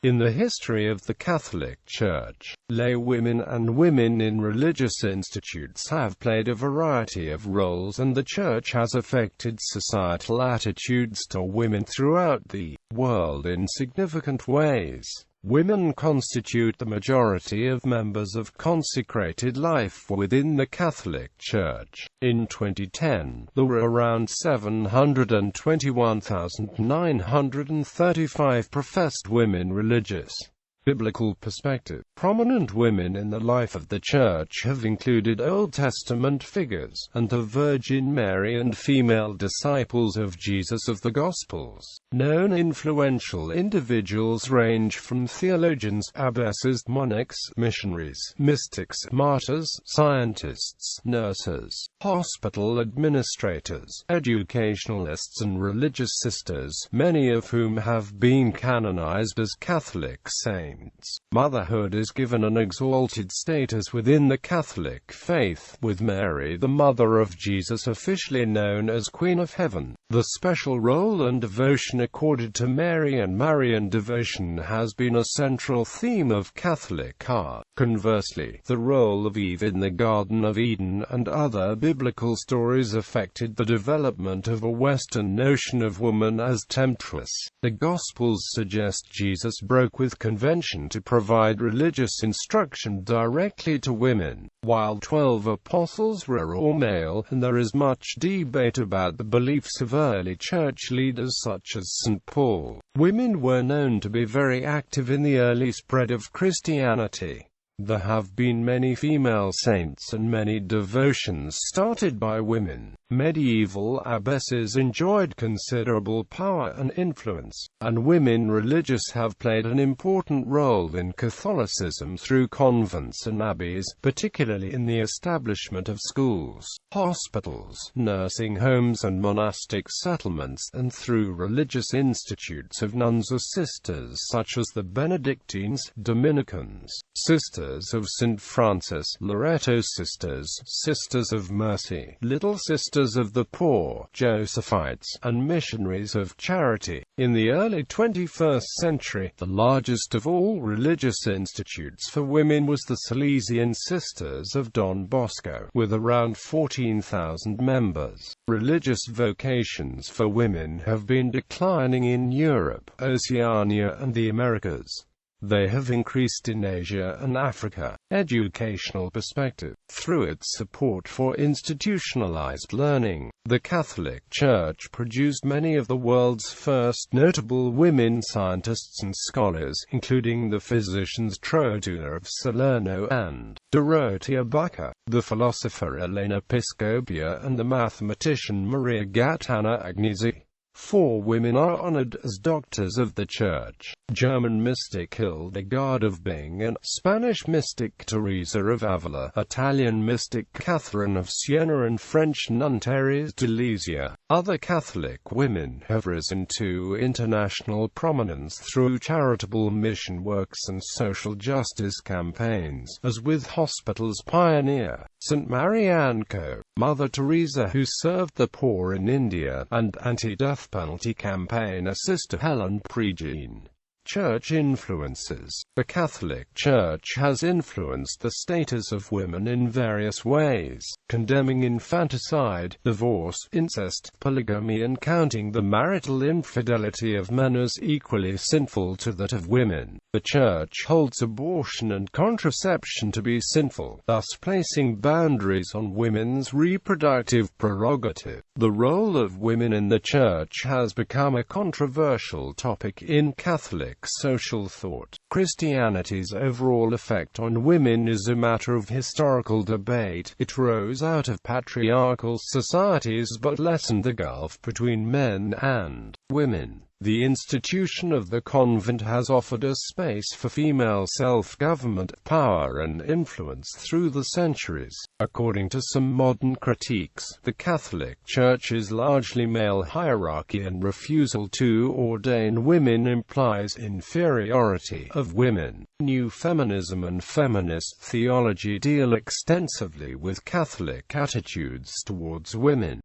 In the history of the Catholic Church, laywomen and women in religious institutes have played a variety of roles, and the Church has affected societal attitudes to women throughout the world in significant ways. Women constitute the majority of members of consecrated life within the Catholic Church. In 2010, there were around 721,935 professed women religious. Biblical perspective. Prominent women in the life of the Church have included Old Testament figures, and the Virgin Mary and female disciples of Jesus of the Gospels. Known influential individuals range from theologians, abbesses, monarchs, missionaries, mystics, martyrs, scientists, nurses, hospital administrators, educationalists and religious sisters, many of whom have been canonized as Catholic saints. Motherhood is given an exalted status within the Catholic faith, with Mary, the mother of Jesus, officially known as Queen of Heaven. The special role and devotion accorded to Mary and Marian devotion has been a central theme of Catholic art. Conversely, the role of Eve in the Garden of Eden and other biblical stories affected the development of a Western notion of woman as temptress. The Gospels suggest Jesus broke with convention to provide religious instruction directly to women, while 12 apostles were all male, and there is much debate about the beliefs of early church leaders such as St. Paul. Women were known to be very active in the early spread of Christianity. There have been many female saints and many devotions started by women. Medieval abbesses enjoyed considerable power and influence, and women religious have played an important role in Catholicism through convents and abbeys, particularly in the establishment of schools, hospitals, nursing homes and monastic settlements, and through religious institutes of nuns or sisters such as the Benedictines, Dominicans, Sisters of St. Francis, Loreto Sisters, Sisters of Mercy, Little Sisters of the Poor, Josephites, and Missionaries of Charity. In the early 21st century, the largest of all religious institutes for women was the Salesian Sisters of Don Bosco, with around 14,000 members. Religious vocations for women have been declining in Europe, Oceania, and the Americas. They have increased in Asia and Africa. Educational perspective. Through its support for institutionalized learning, the Catholic Church produced many of the world's first notable women scientists and scholars, including the physicians Trotula of Salerno and Dorothea Bucca, the philosopher Elena Piscopia, and the mathematician Maria Gaetana Agnesi. 4 women are honored as doctors of the Church: German mystic Hildegard of Bingen, Spanish mystic Teresa of Avila, Italian mystic Catherine of Siena, and French nun Thérèse de Lisieux. Other Catholic women have risen to international prominence through charitable mission works and social justice campaigns, as with hospitals pioneer St. Marianne Co., Mother Teresa who served the poor in India, and anti-death penalty campaigner Sister Helen Pregine. Church influences. The Catholic Church has influenced the status of women in various ways, condemning infanticide, divorce, incest, polygamy, and counting the marital infidelity of men as equally sinful to that of women. The Church holds abortion and contraception to be sinful, thus placing boundaries on women's reproductive prerogative. The role of women in the Church has become a controversial topic in Catholic social thought. Christianity's overall effect on women is a matter of historical debate. It rose out of patriarchal societies but lessened the gulf between men and women. The institution of the convent has offered a space for female self-government, power and influence through the centuries. According to some modern critiques, the Catholic Church is largely male hierarchy, and refusal to ordain women implies inferiority of women. New feminism and feminist theology deal extensively with Catholic attitudes towards women.